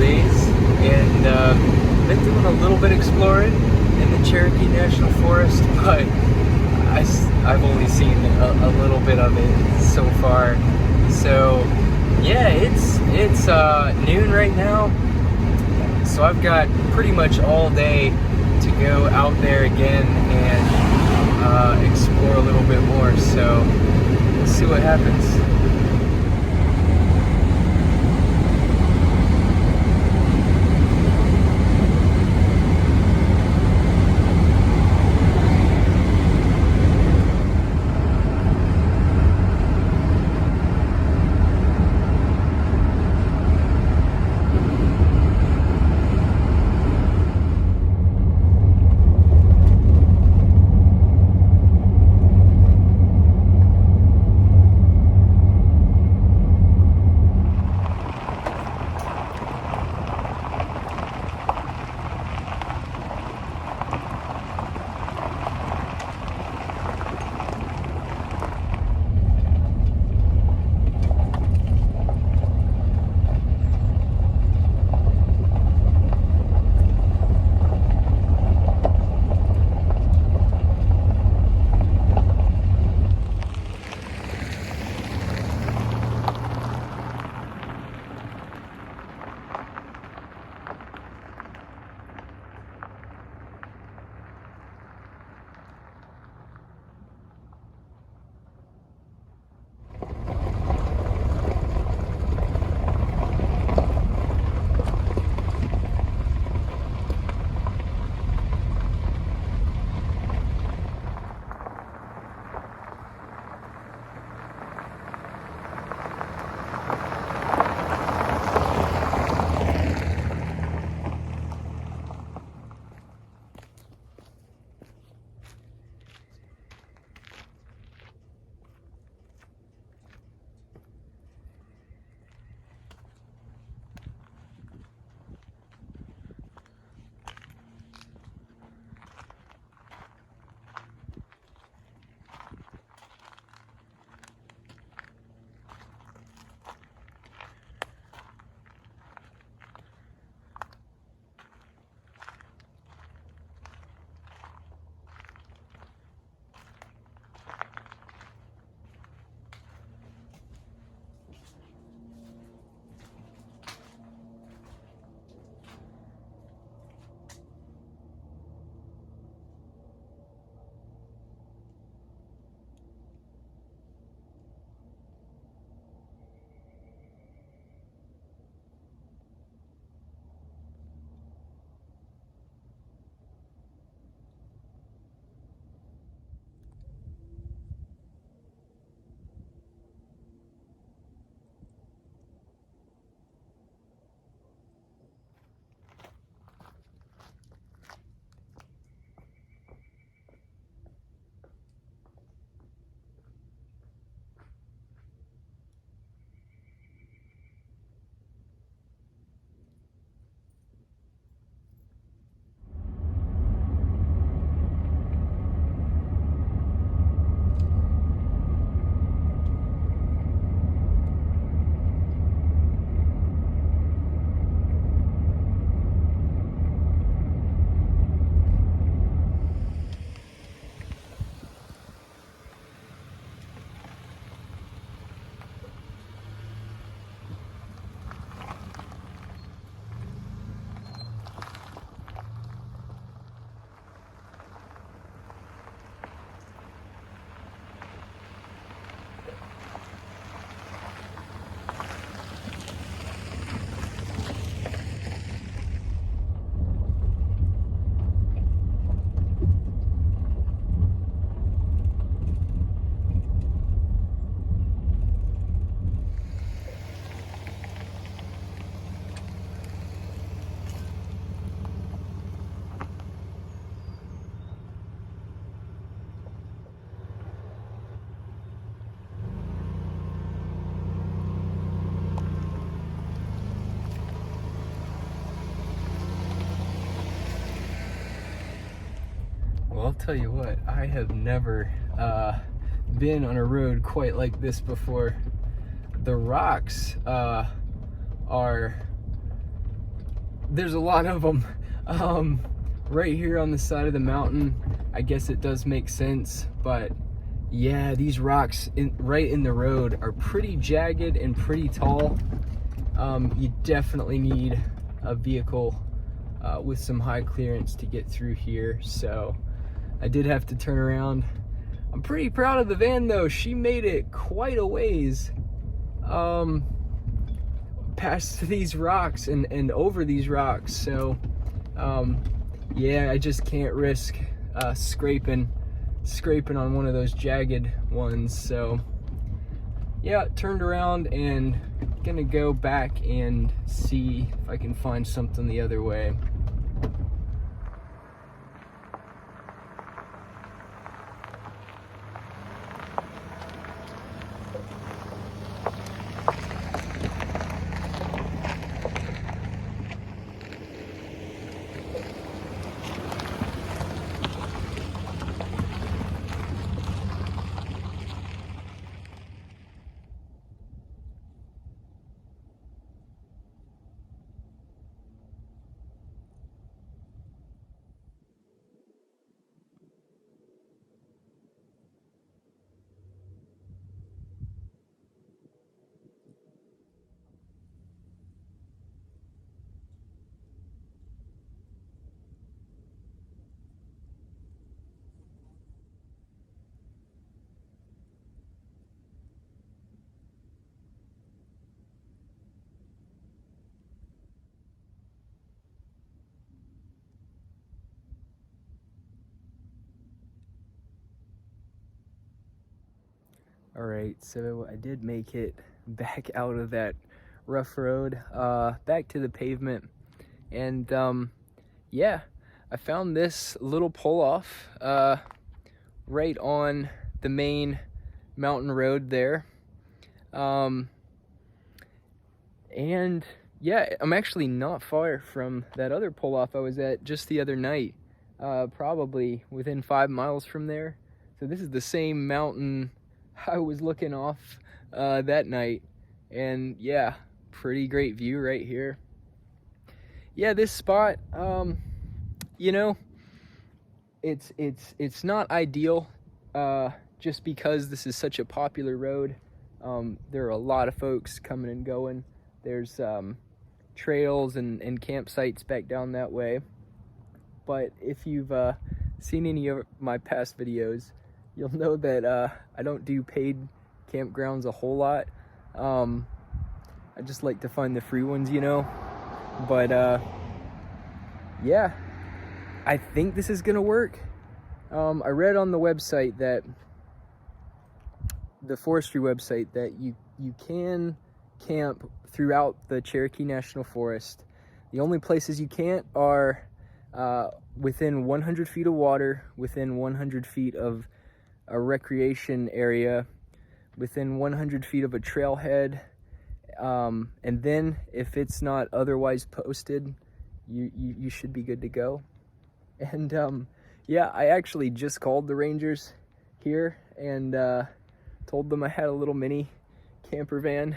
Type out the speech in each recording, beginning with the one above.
days, and been doing a little bit exploring in the Cherokee National Forest, but I've only seen a little bit of it so far. So yeah, it's noon right now, so I've got pretty much all day to go out there again and explore a little bit more. So we'll see what happens. Well, I'll tell you what, I have never been on a road quite like this before. The rocks are there's a lot of them. Right here on the side of the mountain, I guess it does make sense, but yeah, these rocks right in the road are pretty jagged and pretty tall. You definitely need a vehicle with some high clearance to get through here, so I did have to turn around. I'm pretty proud of the van though. She made it quite a ways past these rocks and over these rocks, so yeah, I just can't risk scraping on one of those jagged ones. So yeah, turned around and gonna go back and see if I can find something the other way. All right, so I did make it back out of that rough road, back to the pavement, and yeah, I found this little pull-off right on the main mountain road there, and yeah, I'm actually not far from that other pull-off I was at just the other night, probably within 5 miles from there. So this is the same mountain I was looking off that night, and yeah, pretty great view right here. Yeah, this spot, you know, it's not ideal just because this is such a popular road. There are a lot of folks coming and going. There's trails and campsites back down that way. But if you've seen any of my past videos, you'll know that I don't do paid campgrounds a whole lot. I just like to find the free ones, you know. But yeah, I think this is gonna work. I read on the website that, the forestry website, that you can camp throughout the Cherokee National Forest. The only places you can't are within 100 feet of water, within 100 feet of a recreation area, within 100 feet of a trailhead, and then if it's not otherwise posted, you should be good to go. And yeah, I actually just called the rangers here and told them I had a little mini camper van,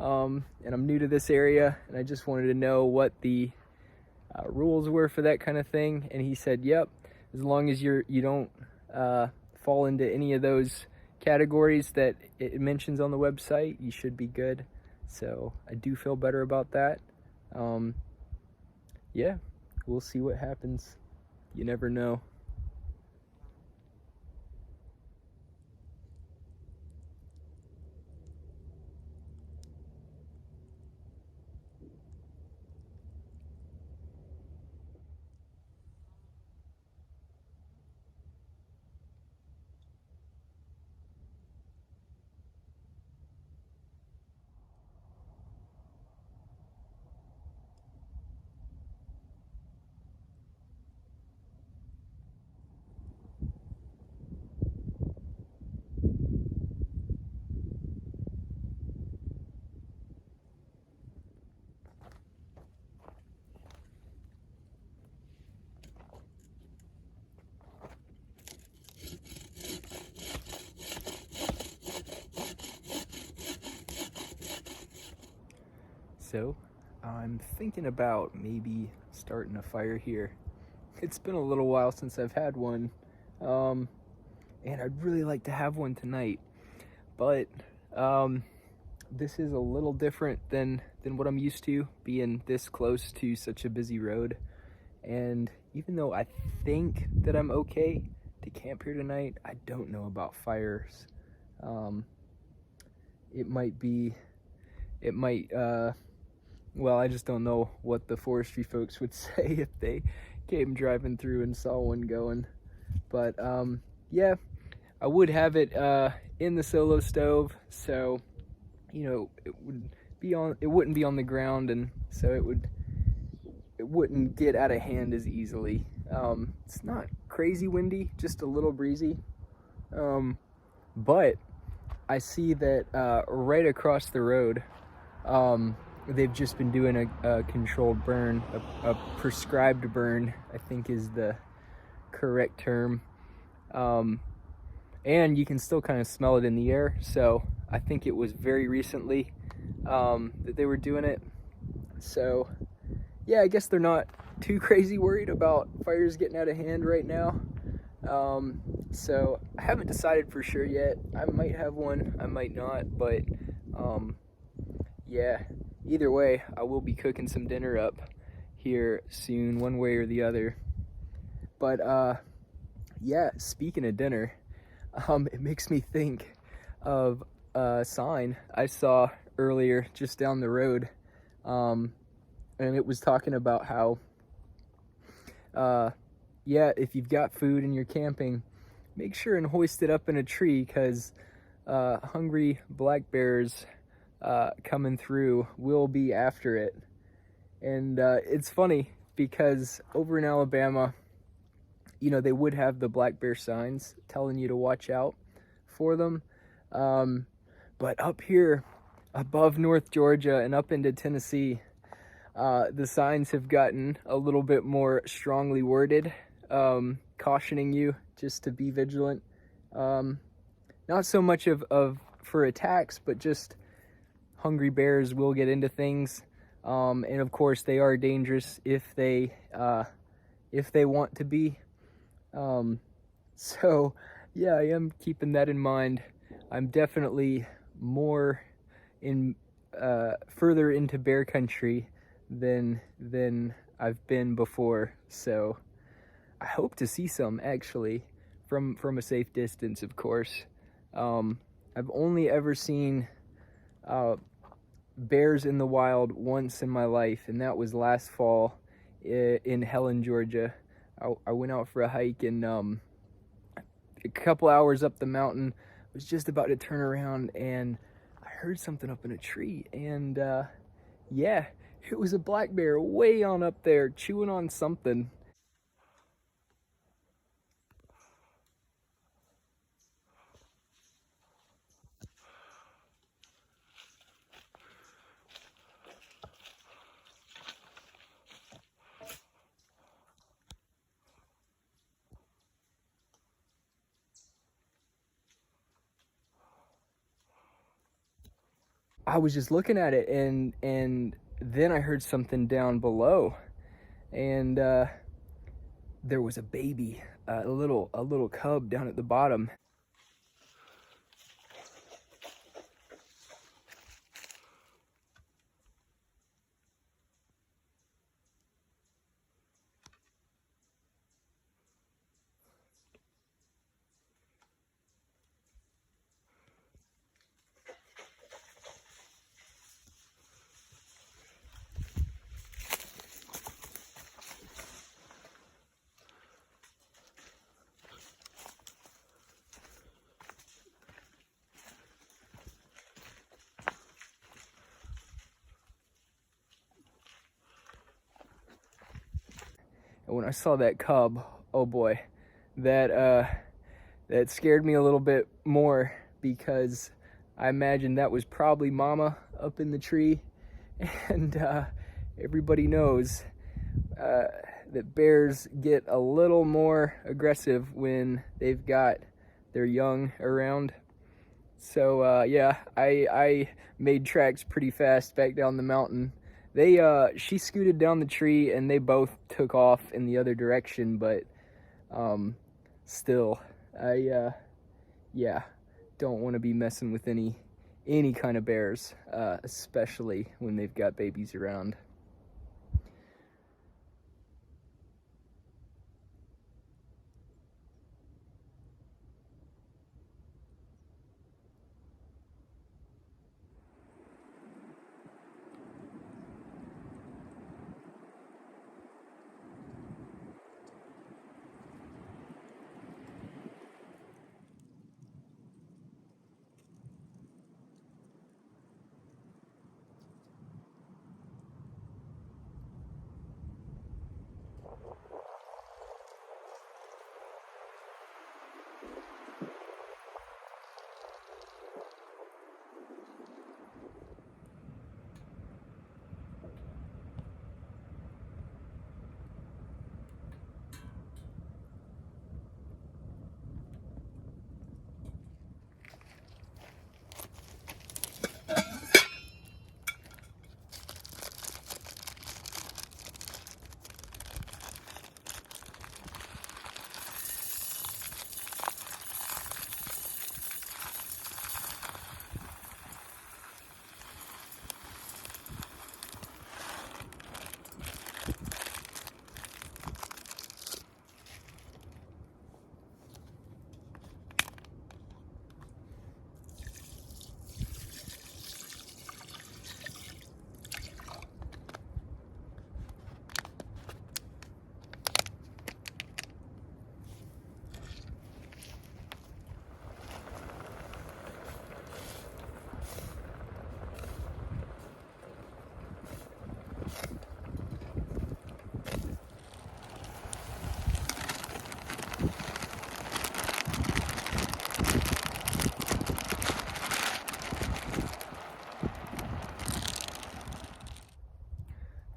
and I'm new to this area, and I just wanted to know what the rules were for that kind of thing. And he said, yep, as long as you don't fall into any of those categories that it mentions on the website, you should be good. So I do feel better about that. Yeah, we'll see what happens. You never know. So I'm thinking about maybe starting a fire here. It's been a little while since I've had one, um, and I'd really like to have one tonight. But this is a little different than what I'm used to, being this close to such a busy road. And even though I think that I'm okay to camp here tonight, I don't know about fires. Um, it might be, it might, well, I just don't know what the forestry folks would say if they came driving through and saw one going. But yeah, I would have it in the solo stove, so it wouldn't be on the ground, and so it wouldn't get out of hand as easily. It's not crazy windy, just a little breezy. But I see that right across the road, they've just been doing a controlled burn, a prescribed burn, I think is the correct term. And you can still kind of smell it in the air, so I think it was very recently that they were doing it. So yeah, I guess they're not too crazy worried about fires getting out of hand right now. So I haven't decided for sure yet. I might have one, I might not, but yeah, either way, I will be cooking some dinner up here soon, one way or the other. But yeah, speaking of dinner, it makes me think of a sign I saw earlier just down the road, and it was talking about how yeah, if you've got food and you're camping, make sure and hoist it up in a tree, because hungry black bears coming through will be after it. And it's funny because over in Alabama, they would have the black bear signs telling you to watch out for them. But up here above North Georgia and up into Tennessee, the signs have gotten a little bit more strongly worded, cautioning you just to be vigilant. Not so much of for attacks, but just hungry bears will get into things. And of course they are dangerous if they want to be. So yeah, I am keeping that in mind. I'm definitely more further into bear country than I've been before, so I hope to see some, actually, from a safe distance, of course. I've only ever seen bears in the wild once in my life, and that was last fall in Helen, Georgia. I went out for a hike, and a couple hours up the mountain, was just about to turn around, and I heard something up in a tree, and yeah, it was a black bear way on up there chewing on something. I was just looking at it, and then I heard something down below, and there was a baby, a little cub down at the bottom. And when I saw that cub, oh boy, that scared me a little bit more, because I imagine that was probably mama up in the tree. And everybody knows that bears get a little more aggressive when they've got their young around. So yeah, I made tracks pretty fast back down the mountain. She scooted down the tree and they both took off in the other direction, but still, yeah, don't want to be messing with any kind of bears, especially when they've got babies around.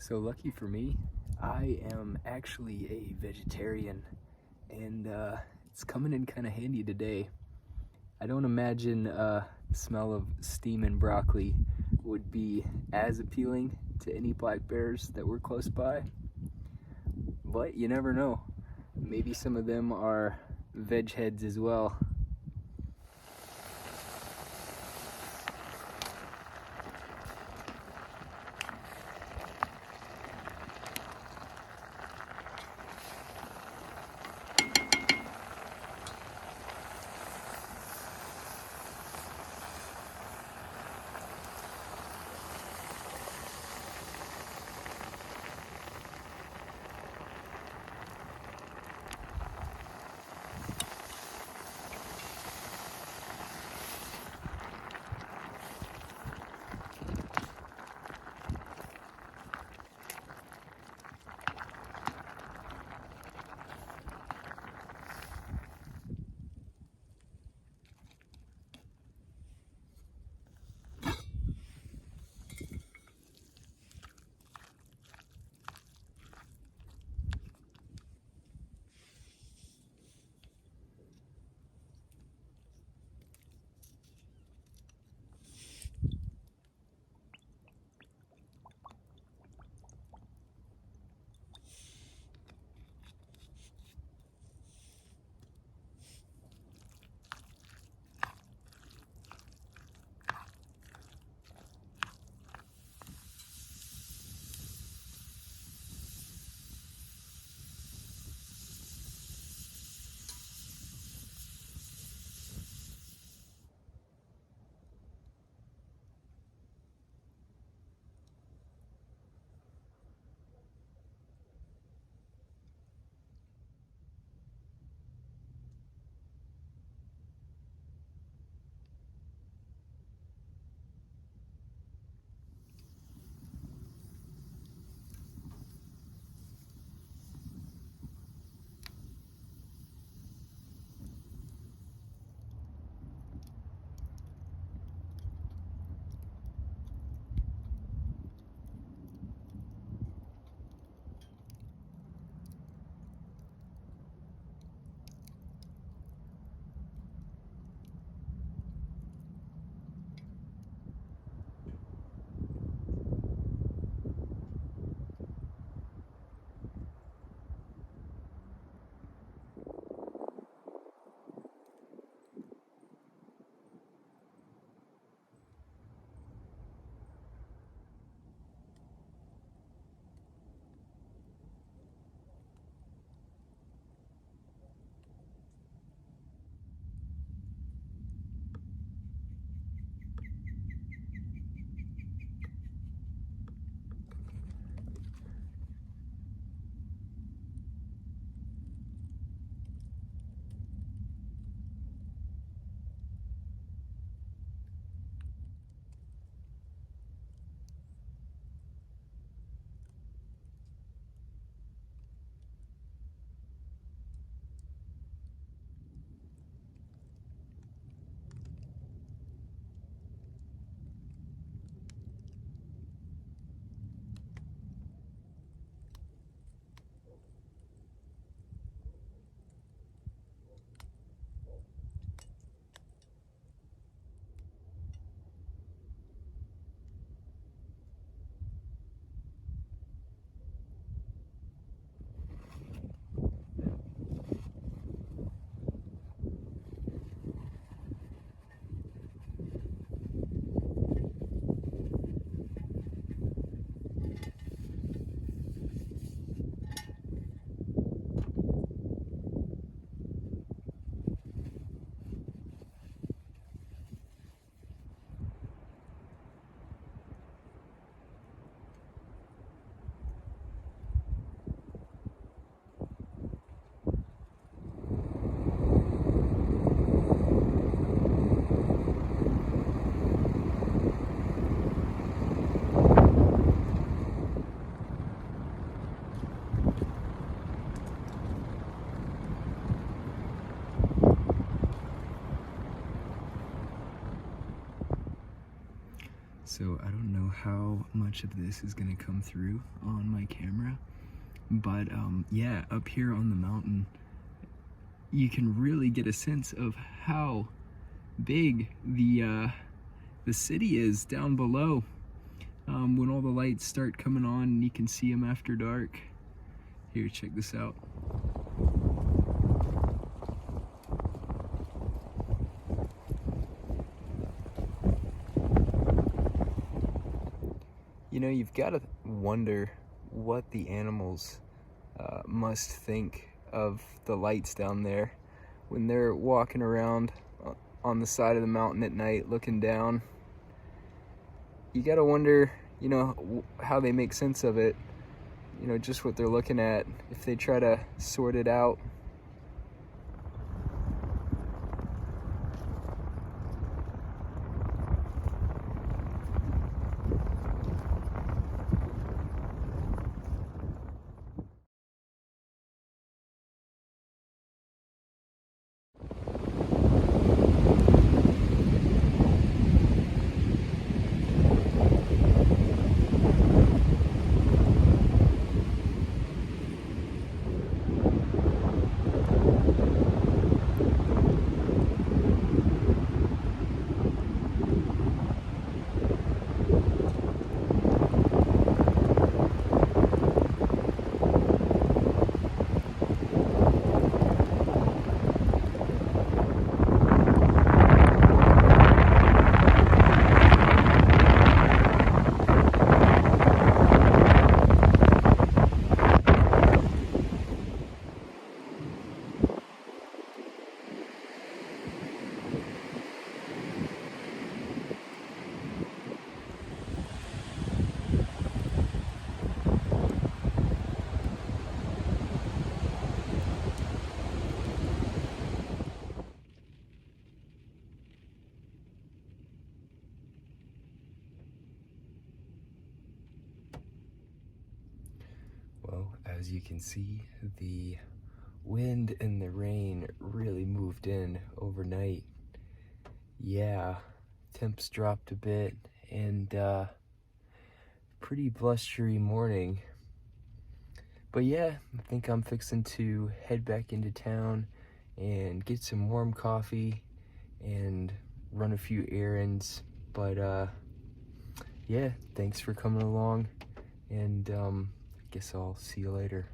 So lucky for me, I am actually a vegetarian, and it's coming in kind of handy today. I don't imagine the smell of steaming broccoli would be as appealing to any black bears that were close by, but you never know. Maybe some of them are veg heads as well. So I don't know how much of this is gonna come through on my camera, but yeah, up here on the mountain, you can really get a sense of how big the city is down below. When all the lights start coming on and you can see them after dark. Here, check this out. You know, you've got to wonder what the animals must think of the lights down there when they're walking around on the side of the mountain at night looking down. You got to wonder, you know, how they make sense of it, you know, just what they're looking at, if they try to sort it out. Well, as you can see, the wind and the rain really moved in overnight. Yeah, temps dropped a bit, and pretty blustery morning. But yeah, I think I'm fixing to head back into town and get some warm coffee and run a few errands. But yeah, thanks for coming along, and I guess I'll see you later.